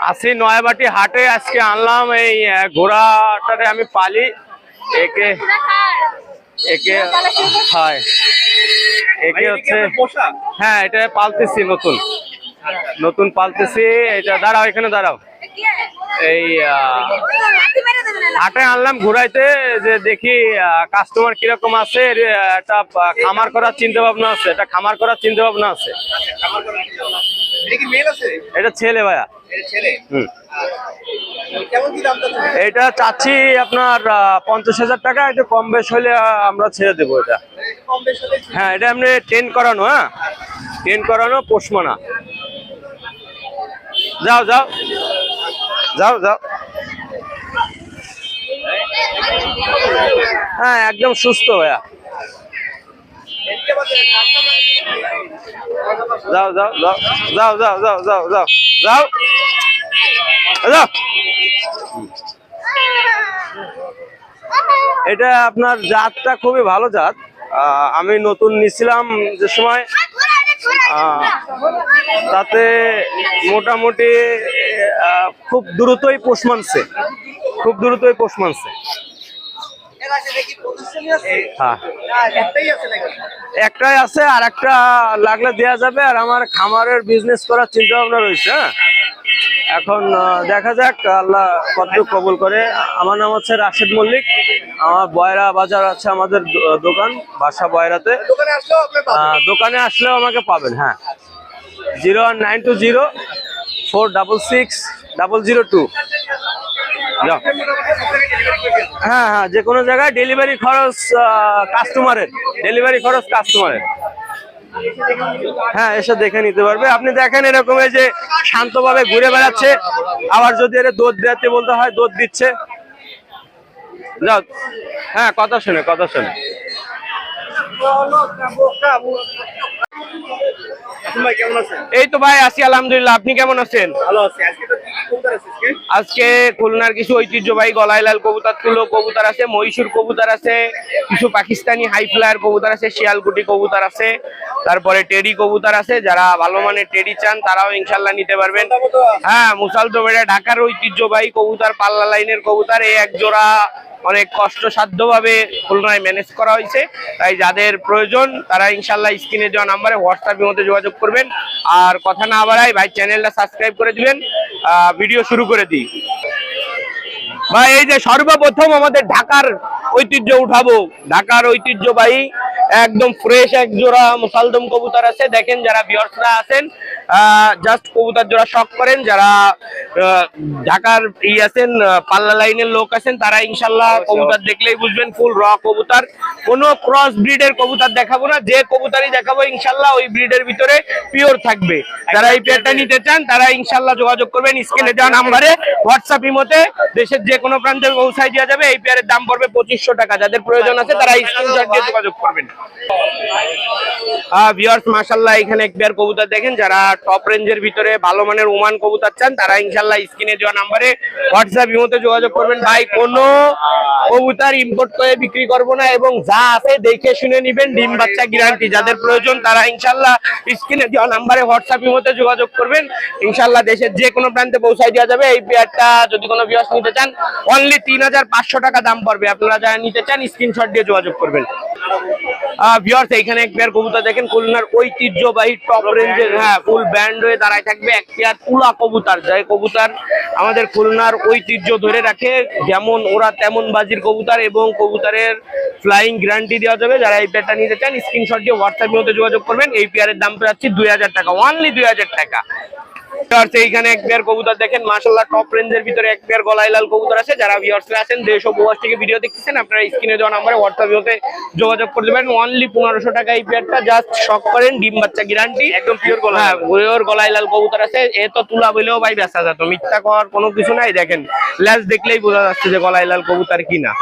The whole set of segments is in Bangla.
আসি নয়াবাটি হাটে আজকে আনলাম এই ঘোড়াটারে আমি পালি একে একে হয় একে হচ্ছে হ্যাঁ এটা পালতেছি নতুন পালতেছি এটা দাঁড়াও এখানে দাঁড়াও এই হাটে আনলাম ঘুরাইতে যে দেখি কাস্টমার কিরকম আছে একটা খামার করার চিন্তা ভাবনা আছে এটা ছেলে ভাইয়া এটা চাচ্ছি আপনার 50,000 টাকা একটু কম বেশ হলে আমরা ছেড়ে দেবো এটা হ্যাঁ এটা এমনি ট্রেন করানো ট্রেন করানো পোষমানা যাও হ্যাঁ একদম সুস্থ ভাইয়া যাও এটা আপনার জাতটা খুবই ভালো জাত আমি নতুন নিছিলাম যে সময় তাতে মোটামুটি খুব দ্রুতই পোষ মানছে হ্যাঁ একটাই আছে আর একটা লাগলে দেয়া যাবে আর আমার খামারের বিজনেস করার চিন্তা ভাবনা রয়েছে এখন দেখা যাক আল্লাহ কতটুকু কবুল করে আমার নাম হচ্ছে রাশেদ মল্লিক আমার বয়রা বাজার আছে আমাদের দোকান বাসা বয়রাতে দোকানে আসলেও আমাকে পাবেন হ্যাঁ 01920466002 হ্যাঁ যে কোনো জায়গায় ডেলিভারি খরচ কাস্টমারের হ্যাঁ এসে দেখে নিতে পারবে আপনি দেখেন এরকম যে শান্তভাবে ঘুরে বেড়াচ্ছে আবার যদি এর দুধ দিতে বলতে হয় দুধ দিচ্ছে যাও হ্যাঁ কথা শুনে এই তো ভাই আছি আলহামদুলিল্লাহ আপনি কেমন আছেন আজকে খুলনার কিছু ঐতিহ্যবাহী গলায় লাল কবুতর তুলো কবুতর আছে মহীশূর কবুতর আছে কিছু পাকিস্তানি হাই ফ্লায়ার কবুতর আছে শিয়ালকুটি কবুতর আছে তারপরে টেডি কবুতর আছে যারা ভালো মানের টেডি চান তারাও ইনশাল্লাহ নিতে পারবেন হ্যাঁ মুসালদম এটা ঢাকার ঐতিহ্যবাহী কবুতর পাল্লা লাইনের কবুতর এই এক জোড়া অনেক কষ্টসাধ্য ভাবে খুলনায় ম্যানেজ করা হয়েছে তাই যাদের প্রয়োজন তারা ইনশাল্লাহ স্ক্রিনে দেওয়া নাম্বারে হোয়াটসঅ্যাপের মধ্যে যোগাযোগ করবেন আর কথা না বাড়াই ভাই চ্যানেলটা সাবস্ক্রাইব করে দিবেন ভিডিও শুরু করে দিই ভাই এই যে সর্বপ্রথম আমাদের ঢাকার ঐতিহ্য উঠাবো ঢাকার ঐতিহ্যবাহী একদম ফ্রেশ এক জোড়া মুসালদম কবুতর আছে দেখেন যারা ভিউয়ার্সরা আছেন জাস্ট কবুতর জোড়া শখ করেন যারা ঢাকার আছেন পাল্লা লাইনের লোক আছেন তারা ইনশাল্লাহ কবুতর দেখলেই বুঝবেন ফুল র কবুতর কোনো ক্রস ব্রিডের কবুতর দেখাবো না যে কবুতরই দেখাবো ইনশাল্লাহ ওই ব্রিডের ভিতরে পিওর থাকবে যারা এই পেয়ারটা নিতে চান তারা ইনশাল্লাহ যোগাযোগ করবেন স্ক্রিনে দেওয়া নাম্বারে হোয়াটসঅ্যাপ ইমোতে দেশের যে কোনো প্রান্তে পৌঁছায় দেওয়া যাবে এই পেয়ারের দাম পড়বে 2500 টাকা যাদের প্রয়োজন আছে তারা স্ক্রিনশট দিয়ে যোগাযোগ করবেন ভিউয়ার্স মাশাআল্লাহ এখানে এক পেয়ার কবুতর দেখেন যারা টপ রেঞ্জের ভিতরে ভালো মানের ওমান কবুতর চান তারা ইনশাআল্লাহ স্ক্রিনে দেওয়া নম্বরে হোয়াটসঅ্যাপ ইমোতে যোগাযোগ করবেন ভাই কোনো কবুতর ইম্পোর্ট করে বিক্রি করব না এবং যা আছে দেখে শুনে নেবেন ডিম বাচ্চা গ্যারান্টি যাদের প্রয়োজন তারা ইনশাআল্লাহ স্ক্রিনে দেওয়া নম্বরে হোয়াটসঅ্যাপ ইমোতে যোগাযোগ করবেন ইনশাআল্লাহ দেশের যে কোনো প্রান্তে পৌঁছায় দেওয়া যাবে এই পেয়ারটা যদি কোনো ভিউয়ার্স নিতে চান অনলি 3500 টাকা দাম পড়বে আপনারা যারা নিতে চান স্ক্রিনশট দিয়ে যোগাযোগ করবেন ভিউয়ার্স এখানে এক পেয়ার কবুতর দেখেন খুলনার ঐতিহ্যবাহী টপ রেঞ্জের ফুল ব্যান্ড হয়ে দাঁড়ায় থাকবে এক পেয়ার তুলা কবুতর যাই কবুতর আমাদের খুলনার ঐতিহ্য ধরে রাখে যেমন ওরা তেমন বাজির কবুতর এবং কবুতরের ফ্লাইং গ্যারান্টি দেওয়া যাবে যারা এই পেয়ারটা নিতে চান স্ক্রিনশট দিয়ে হোয়াটসঅ্যাপের মধ্যে যোগাযোগ করবেন এই পেয়ারের দাম পাচ্ছি 2000 টাকা অনলি 2000 টাকা এইখানে এক পেয়ার কবুতর দেখেন মাশাআল্লাহ টপ রেঞ্জের ভিতরে এক পেয়ার গলায় লাল কবুতর আছে যারা ভিউয়ার্সরা আছেন দেশ ও প্রবাস থেকে ভিডিও দেখতেছেন আপনারা স্ক্রিনে দেওয়া নম্বরে হোয়াটসঅ্যাপে যোগাযোগ করে দেবেন অনলি 1500 টাকা এই পেয়ারটা জাস্ট শক করেন ডিম বাচ্চা গ্যারান্টি একদম পিওর গলা হ্যাঁ পিওর গলায় লাল কবুতর আছে এ তো তুলা বলেও ভাই বেচা যেত মিথ্যা করার কোনো কিছু নাই দেখেন লেজ দেখলেই বোঝা যাচ্ছে যে গলায় লাল কবুতর কিনা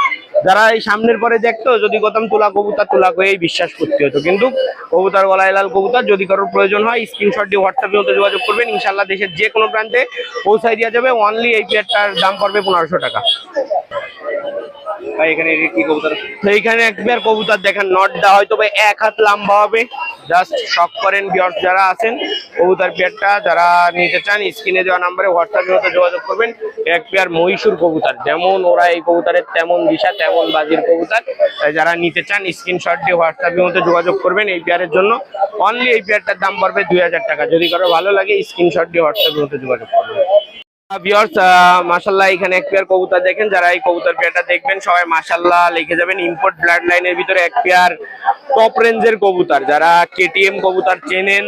যারা এই সামনের পরে দেখতো যদি গতম তুলা কবুতর এই বিশ্বাস করতে হতো কিন্তু কবুতর গলায় লাল কবুতর যদি কারোর প্রয়োজন হয় স্ক্রিনশট দিয়ে হোয়াটসঅ্যাপে মধ্যে যোগাযোগ করবেন ইনশাআল্লাহ দেশের যে কোনো প্রান্তে পৌঁছায় দেওয়া যাবে অনলি এই পেয়ারটার দাম পড়বে 1500 টাকা ভাই এখানে কি কবুতর? তো এইখানে একবার কবুতর দেখেন, নটটা হয়তো ভাই 1 হাত লম্বা হবে। জাস্ট শখ করেন ভিউয়ার্স যারা আছেন, কবুতর পেয়ারটা যারা নিতে চান স্ক্রিনে দেওয়া নাম্বারে হোয়াটসঅ্যাপের মধ্যে যোগাযোগ করবেন। এক পেয়ার মহীশূর কবুতর, যেমন ওরা এই কবুতরের তেমন দিশা তেমন বাজির কবুতর। তাই যারা নিতে চান স্ক্রিনশট দিয়ে হোয়াটসঅ্যাপের মধ্যে যোগাযোগ করবেন এই পেয়ারের জন্য। অনলি এই পেয়ারটার দাম পড়বে 2000 টাকা। যদি কারো ভালো লাগে স্ক্রিনশট দিয়ে হোয়াটসঅ্যাপের মধ্যে যোগাযোগ করবেন। ভিউয়ার্স মাশাআল্লাহ এখানে এক পেয়ার কবুতর দেখেন, যারা এই কবুতর পেয়ারটা দেখবেন সবাই মাশাআল্লাহ লিখে যাবেন। ইম্পোর্ট ব্লাড লাইনের ভিতরে এক পেয়ার টপ রেঞ্জের কবুতর, যারা কেটিএম কবুতর চেনেন,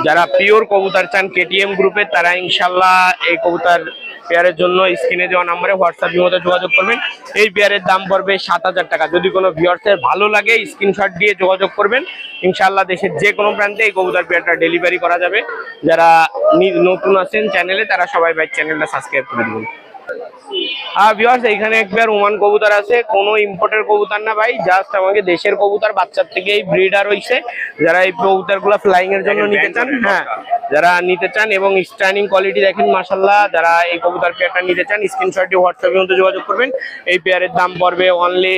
যারা পিওর কবুতর চান কেটিএম গ্রুপের, তারা ইনশাআল্লাহ এই কবুতর পেয়ারের জন্য স্ক্রিনে দেওয়া নম্বরে হোয়াটসঅ্যাপের মধ্যে যোগাযোগ করবেন। এই পেয়ারের দাম পড়বে 7000 টাকা। যদি কোনো ভিউয়ার্সের ভালো লাগে স্ক্রিনশট দিয়ে যোগাযোগ করবেন। ইনশাআল্লাহ দেশের যে কোনো প্রান্তে এই কবুতর পেয়ারটা ডেলিভারি করা যাবে। যারা নতুন আছেন চ্যানেলে তারা সবাই ভাই চ্যানেলটা সাবস্ক্রাইব করে দিবেন। ভিউয়ার্স এখানে একবার ওমান কবুতর আছে, কোনো ইম্পোর্টের কবুতর না ভাই, জাস্ট আমাকে দেশের কবুতর, বাচ্চার থেকেই ব্রিডার হইছে। যারা এই কবুতরগুলো ফ্লাইং এর জন্য নিতে চান, হ্যাঁ যারা নিতে চান এবং স্ট্যান্ডিং কোয়ালিটি দেখেন মাশাআল্লাহ, যারা এই কবুতর পেয়ারটা নিতে চান স্ক্রিনশট দিয়ে হোয়াটসঅ্যাপের মধ্যে যোগাযোগ করবেন। এই পেয়ারের দাম পড়বে অনলি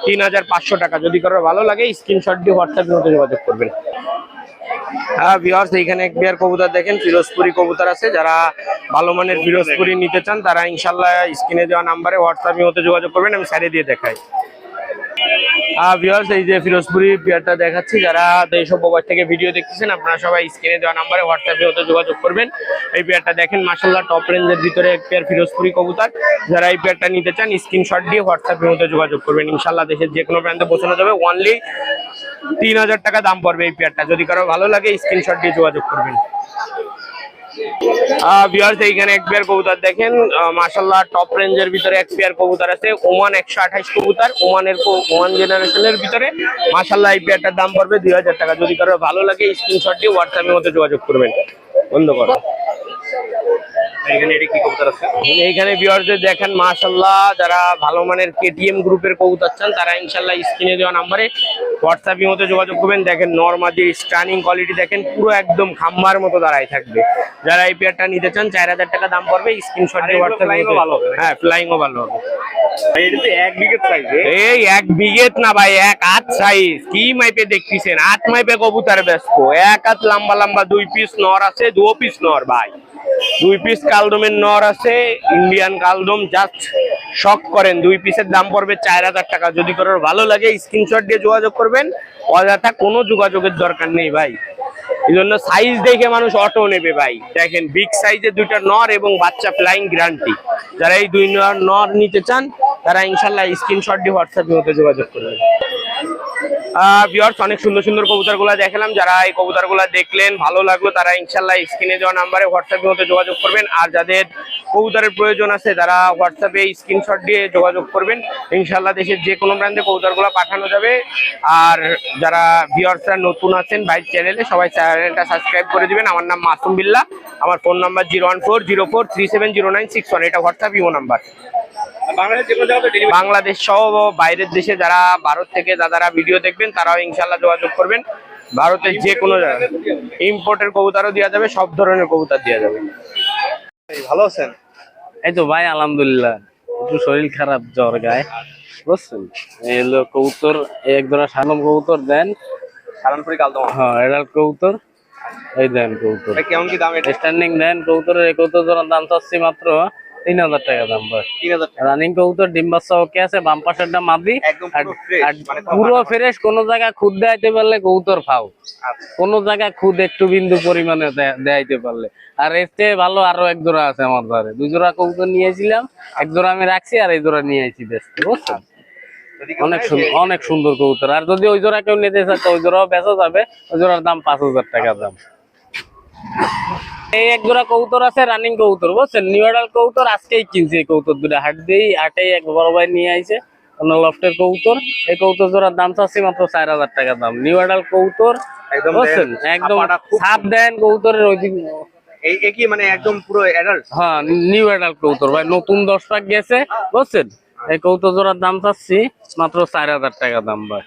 3500 টাকা। যদি কারো ভালো লাগে স্ক্রিনশট দিয়ে হোয়াটসঅ্যাপের মধ্যে যোগাযোগ করবেন। ভিউয়ার্স এইখানে এক পেয়ার কবুতর দেখেন, ফিরোজপুরি কবুতর আছে। যারা ভালো মানের ফিরোজপুরি নিতে চান তারা ইনশাআল্লাহ স্ক্রিনে দেওয়া নাম্বারে হোয়াটসঅ্যাপের মধ্যে যোগাযোগ করবেন। আমি সাইডে দিয়ে দেখাই। ভিউয়ার্স এই যে ফিরোজপুরি পেয়ারটা দেখাচ্ছি, যারা দেশ ও প্রবাস থেকে ভিডিও দেখতেছেন আপনারা সবাই স্ক্রিনে দেওয়া নাম্বারে হোয়াটসঅ্যাপের মধ্যে যোগাযোগ করবেন। এই পেয়ারটা দেখেন মাশাআল্লাহ টপ রেঞ্জের ভিতরে এক পেয়ার ফিরোজপুরি কবুতর। যারা এই পেয়ারটা নিতে চান স্ক্রিনশট দিয়ে হোয়াটসঅ্যাপের মধ্যে যোগাযোগ করবেন। ইনশাআল্লাহ দেশের যে কোনো প্রান্তে পৌঁছানো যাবে। অনলি 3000 টাকা দাম পড়বে এই পেয়ারটা। যদি কারো ভালো লাগে স্ক্রিনশট দিয়ে যোগাযোগ করবেন। ভিউয়ার্স এইখানে এক পেয়ার কবুতর দেখেন, মাশাআল্লাহ টপ রেঞ্জের ভিতরে এক পেয়ার কবুতর আছে, ওমান 128 কবুতর, ওমান জেনারেশনের ভিতরে মাশাআল্লাহ। এই পেয়ারটার দাম পড়বে 2000 টাকা। যদি কারো ভালো লাগে স্ক্রিনশট দিয়ে হোয়াটসঅ্যাপের মধ্যে যোগাযোগ করবেন। বন্ধ করো। এইখানে ভিউয়ারদের দেখেন মাশাআল্লাহ, যারা ভালো মানের কেটিএম গ্রুপের কবুতর চান তারা ইনশাআল্লাহ স্ক্রিনে দেওয়া নম্বরে হোয়াটসঅ্যাপের মধ্যে যোগাযোগ করবেন। দেখেন নরমাদি স্টানিং কোয়ালিটি দেখেন, পুরো একদম খাম্বার মতো দাঁড়ায় থাকবে। যারা এই পেয়ারটা নিতে চান 4000 টাকা দাম পড়বে। স্ক্রিনশট দিয়ে হোয়াটসঅ্যাপে ভালো হবে। হ্যাঁ ফ্লাইংও ভালো হবে। এক বিঘেত সাইজ, এই এক বিঘেত না ভাই, 1 হাত সাইজ। কি মাইপে দেখতেছেন? 8 মাইপে কবুতর ব্যস্ত। 1 হাত লম্বা লম্বা 2 পিস নর আছে, 2 পিস নর ভাই, 2 পিস কালদমের নর আছে, ইন্ডিয়ান কালদম। জাস্ট শখ করেন, 2 পিসের দাম পড়বে 4000 টাকা। যদি কারোর ভালো লাগে স্ক্রিনশট দিয়ে যোগাযোগ করবেন। অযথা কোনো যোগাযোগের দরকার নেই ভাই, এই জন্য সাইজ দেখে মানুষ অটো নেবে ভাই। দেখেন বিগ সাইজের 2টা নর এবং বাচ্চা ফ্লাইং গ্যারান্টি। যারা এই 2 নর নিতে চান তারা ইনশাআল্লাহ স্ক্রিনশট দিয়ে হোয়াটসঅ্যাপের মধ্যে যোগাযোগ করবেন। ভিউয়ার্স অনেক সুন্দর সুন্দর কবুতরগুলো দেখালাম। যারা এই কবুতরগুলো দেখলেন ভালো লাগলো তারা ইনশাআল্লাহ স্ক্রিনে দেওয়া নাম্বারে হোয়াটসঅ্যাপের মধ্যে যোগাযোগ করবেন। আর যাদের কবুতরের প্রয়োজন আছে তারা হোয়াটসঅ্যাপে স্ক্রিনশট দিয়ে যোগাযোগ করবেন। ইনশাআল্লাহ দেশের যে কোনো প্রান্তে কবুতরগুলো পাঠানো যাবে। আর যারা ভিউয়ার্সরা নতুন আছেন ভাই চ্যানেলে, সবাই চ্যানেলটা সাবস্ক্রাইব করে দিবেন। আমার নাম মাসুম বিল্লাহ, আমার ফোন নাম্বার 01404370961। এটা হোয়াটসঅ্যাপ ইমো নাম্বার। বাংলাদেশ সহ বাইরের দেশে যারা ভারত থেকে দাদারা ভিডিও দেখবেন তারাও ইনশাআল্লাহ যোগাযোগ করবেন। ভারতের যে কোনো জায়গায় ইম্পোর্টের কবুতরও দেওয়া যাবে, সব ধরনের কবুতর দেওয়া যাবে। ভালো আছেন? এই তো ভাই আলহামদুলিল্লাহ, একটু শরীর খারাপ, জ্বর গায়ে, বুঝছেন। এই হলো কবুতর, এক ধরা সানম কবুতর দেন, সালানপুরি কালদম। হ্যাঁ এডাল্ট কবুতর, এই দেন কবুতর। কেমন কি দাম? এটা স্ট্যান্ডিং দেন কবুতরের। এই কবুতর জোড়ার দাম চাচ্ছি মাত্র 3000 টাকা দাম ভাই। 3000 টাকা। রানিং কবুতর, ডিম বাচ্চা ওকে আছে, বাম পাশেরটা মাদি, একদম পুরো ফ্রেশ, মানে পুরো ফ্রেশ। কোন জায়গায় খুদ দেখাইতে পারলে কবুতর ফাও, কোন জায়গায় খুদ একটু বিন্দু পরিমাণে দেখাইতে পারলে। আর এর চেয়ে ভালো আরো এক জোড়া আছে আমার ঘরে। 2 জোড়া কবুতর নিয়েছিলাম, 1 জোড়া আমি রাখছি আর এই জোড়া নিয়ে আইছি বেচতে, বুঝছেন। অনেক সুন্দর কবুতর। আর যদি ওই জোড়া কেউ নিতে চায় ওই জোড়াও বেচা যাবে। ওই জোড়ার দাম 5000 টাকা দাম। এই 1 জোড়া কবুতর আছে রানিং কবুতর, বুঝছেন। নিউ এডাল কবুতর আজকেই কিনছি। এই কবুতর দুটো হাটেই এক বড় ভাই নিয়ে আইছে, লফটের কবুতর। এই কবুতর জোড়ার দাম চাচ্ছি মাত্র 4000 টাকা দাম। নিউ এডাল কবুতর, বুঝছেন, একদম ছাপ দেন কবুতরের। ওই দিন এই কি মানে একদম পুরো অ্যাডাল্ট? হ্যাঁ নিউ এডাল কবুতর ভাই, নতুন 10 পাক গেছে, বুঝছেন। এই কবুতর জোড়ার দাম চাচ্ছি মাত্র 4000 টাকা দাম ভাই।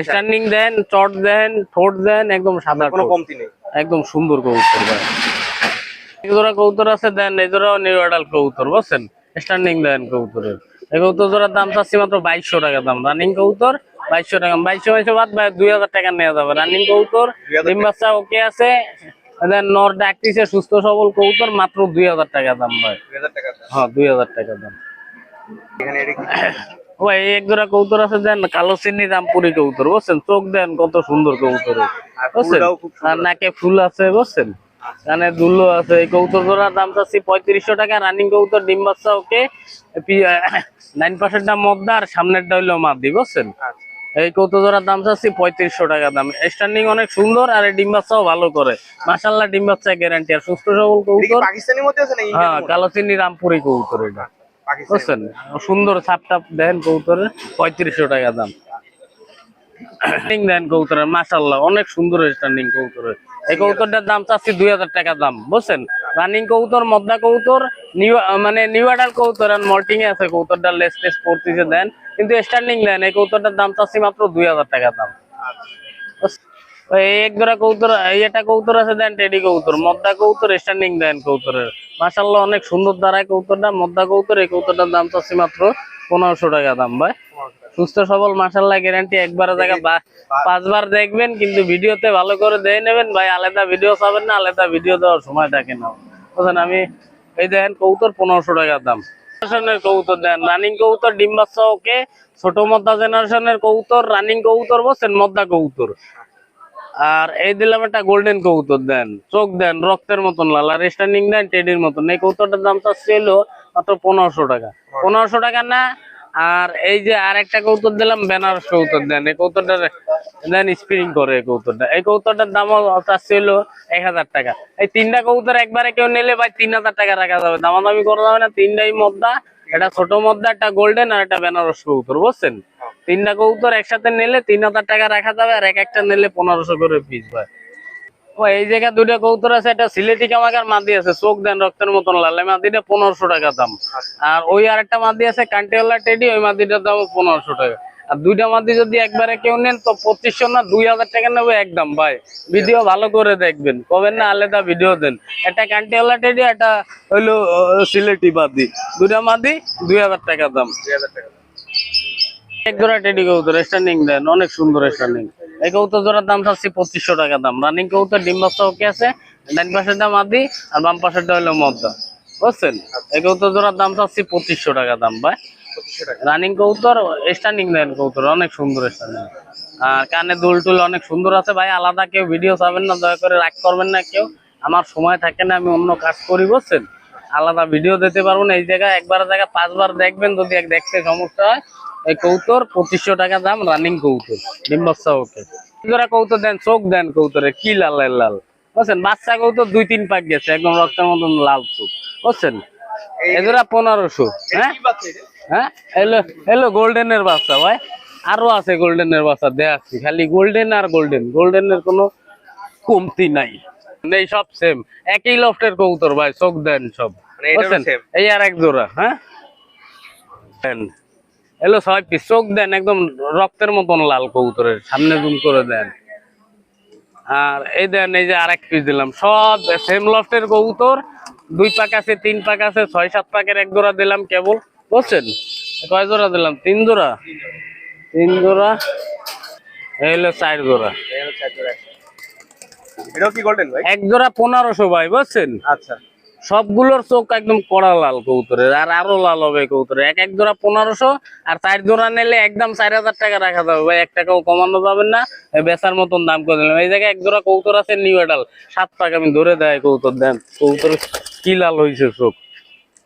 স্ট্যান্ডিং দেন, চট দেন, ঠোঁট দেন, একদম সাদা, কোনো কমতি নেই, একদম সুন্দর কবুতর ভাই। এক জোড়া কবুতর আছে দেন, এই জোড়াও নিউ এডাল কবুতর, বুঝছেন। স্ট্যান্ডিং দেন কবুতরের, এই কবুতর জোড়ার দাম চাচ্ছি মাত্র 2200 টাকা দাম। রানিং কবুতর 2200 টাকা, 2200 বাদ 2000 টাকা নেওয়া যাবে। রানিং কবুতর, ডিম বাচ্চা ওকে আছে, নর ডাকতিছে, সুস্থ সবল কবুতর, মাত্র 2000 টাকা দাম ভাই। 2000 টাকা। হ্যাঁ 2000 টাকা দাম। এখানে এটা কি? ভাই এই এক জোড়া কবুতর আছে দেন, কালো চিন্নি রামপুরি কবুতর, বুঝছেন? চোখ দেন কত সুন্দর কবুতর, বুঝছেন? ফুলটাও খুব আর নাকে ফুল আছে, বুঝছেন? কানে দুলো আছে। এই কবুতর জোড়ার দাম চাচ্ছি 3500 টাকা। রানিং কবুতর, ডিম বাচ্চা ওকে, 9% টা মদ্দা আর সামনেরটা হইলো মাদি, বুঝছেন? এই কবুতর জোড়ার দাম চাচ্ছি 3500 টাকা দাম। স্ট্যান্ডিং অনেক সুন্দর আর এই ডিম বাচ্চাও ভালো করে, মাশাআল্লাহ। ডিম বাচ্চা গ্যারান্টি আর সুস্থ সবল এটা কি কবুতর। পাকিস্তানি মধ্যে আছে না হ্যাঁ ইন্ডিয়ান? কালো চিন্নি রামপুরি কবুতর এটা, পাকিস্তানি। বুঝছেন? সুন্দর ছাপটাপ দেন কবুতরের, 3500 টাকা দাম। স্ট্যান্ডিং দেন কবুতরের, মাশাআল্লাহ অনেক সুন্দর স্ট্যান্ডিং কবুতরের। এই কবুতরটার দাম চাচ্ছি 2000 টাকা দাম, বুঝছেন? রানিং কবুতর, মদ্দা কবুতর, নিউ অ্যাডাল্ট কবুতর আর মল্টিং এ আছে। কবুতরটা লেস টেস পড়তেছে দেন, কিন্তু স্ট্যান্ডিং দেন। এই কবুতরটার দাম চাচ্ছি মাত্র 2000 টাকা দাম। এই এক জোড়া কবুতর, এটা কবুতর আছে দেন, টেডি কবুতর, মদ্দা কবুতর, স্ট্যান্ডিং দেন কবুতরের, মাশাআল্লাহ অনেক সুন্দর দাঁড়ায় কবুতরটা, মদ্দা কবুতর। এই কবুতরটার দাম চাচ্ছি মাত্র 1500 টাকা দাম ভাই। সুস্থ সবল, মাশাআল্লাহ গ্যারান্টি। একবার জায়গা 5বার দেখবেন, কিন্তু ভিডিওতে ভালো করে দিয়ে নেবেন ভাই। আলাদা ভিডিও পাবেন না, আলাদা ভিডিও দেওয়ার সময় থাকে না, বুঝছেন? আমি এই দেখেন কবুতর 1500 টাকা দাম। জেনারেশনের কবুতর দেন, রানিং কবুতর, ডিম বাচ্চা ওকে, ছোট মদ্দা জেনারেশনের কবুতর, রানিং কবুতর, বুঝছেন? মদ্দা কবুতর। আর এই দিলাম একটা গোল্ডেন কবুতর দেন, চোখ দেন রক্তের মতন লাল, আর স্ট্যান্ডিং দেন টেডির মতন। এই কবুতরটার দাম চাচ্ছি হলো মাত্র 1500 টাকা। 1500 টাকা না। আর এই যে আর একটা কবুতর দিলাম, বেনারস কবুতর দেন। এই কবুতরটা দেন স্প্রিং করে এই কবুতরটা। এই কবুতরটার দাম চাচ্ছি হলো 1000 টাকা। এই 3টা কবুতর একবারে কেউ নিলে ভাই 3000 টাকা রাখা যাবে, দামাদামি করা যাবে না। 3টাই মদ্দা, এটা ছোট মদ্দা, একটা গোল্ডেন আর একটা বেনারস কবুতর, বুঝছেন? 3টা কবুতর একসাথে নিলে 3000 টাকা রাখা যাবে, আর এক একটা নিলে 1500 করে পিস ভাই। ও এই জায়গায় 2টা কবুতর আছে, একটা সিলেটি কামাকার মাদি আছে, চোখ দেন রক্তের মতন লাল, এই মাদিটা 1500 টাকা দাম। আর ওই আরেকটা মাদি আছে কান্টিওয়ালা টেডি, ওই মাদিটার দাম 1500 টাকা। আর 2টা মাদি যদি একবারে কেউ নেন তো 2500 না 2000 টাকা নেবে একদম ভাই। ভিডিও ভালো করে দেখবেন, কবেন না আলাদা ভিডিও দেন। একটা কান্টিওয়ালা টেডি, একটা হইলো সিলেটি মাদি, 2টা মাদি 2000 টাকা দাম। 2000 টাকা। এক জোড়া টেডি কবুতর, স্ট্যান্ডিং দেন, অনেক সুন্দর স্ট্যান্ডিং। এই কবুতর জোড়ার দাম চাচ্ছি 2500 টাকা দাম। রানিং কবুতর, ডিম বাচ্চা ওকে আছে, ডান পাশেরটা মাদি আর বাম পাশেরটা হলো মদ্দা, বুঝছেন? এই কবুতর জোড়ার দাম চাচ্ছি 2500 টাকা দাম ভাই। 2500 টাকা। রানিং কবুতর, স্ট্যান্ডিং দেন কবুতর, অনেক সুন্দর স্ট্যান্ডিং। আর কানে দুল টুল অনেক সুন্দর আছে ভাই। আলাদা কেউ ভিডিও পাবেন না, দয়া করে রাগ করবেন না কেউ। আমার সময় থাকে না, আমি অন্য কাজ করি, বুঝছেন? আলাদা ভিডিও দিতে পারবো না। এই জায়গায় একবার জায়গা 5বার দেখবেন, যদি দেখতে সমস্যা হয়। এই কবুতর 2500 টাকা দাম, রানিং কবুতর, ডিম বাচ্চা ওকে। কবুতর দেন, চোখ দেন কবুতরে, কি লাল লাল, বুঝছেন? বাচ্চা কবুতর 2-3 পাক গেছে, একদম রক্তের মতন লাল চোখ, বুঝছেন? এজোড়া 1500। হ্যাঁ কি বাচ্চা এটা? হ্যাঁ, এলো এলো গোল্ডেনের বাচ্চা ভাই, আরো আছে গোল্ডেনের বাচ্চা দেখাচ্ছি। খালি গোল্ডেন আর গোল্ডেন, গোল্ডেনের কোনো কমতি নাই, এই সব সেম একই লফটের কবুতর ভাই। চোখ দেন সব, মানে এটারও বুঝছেন? same? এই আর এক জোড়া। হ্যাঁ এলো 6 পিস, চোখ দেন একদম রক্তের মতন লাল কবুতরের, সামনে জুম করে দেন। আর এই দেন, এই যে আরেক পিস দিলাম, সব সেম লফটের কবুতর। 2 পাক আছে, 3 পাক আছে, 6-7 পাকের এক জোড়া দিলাম কেবল, বুঝছেন? কয় জোড়া দিলাম? 3 জোড়া। 3 জোড়া, এই হলো 4 জোড়া। এই হলো 4 জোড়া। এটাও কি গোল্ডেন ভাই? এক জোড়া 1500 ভাই, বুঝছেন? আচ্ছা। সবগুলোর চোখ একদম কড়া লাল কবুতরের, আর আরো লাল হবে কবুতরের। এক জোড়া 1500, আর 4 জোড়া নিলে একদম 4000 টাকা রাখা যাবে ভাই, 1 টাকাও কমানো যাবেন না। বেচার মতন দাম করে দিলাম। এই জায়গায় এক জোড়া কবুতর আছে নিউ অ্যাডাল, 7 পাক, আমি ধরে দেয় কবুতর দেন, কবুতর কি লাল হয়েছে চোখ,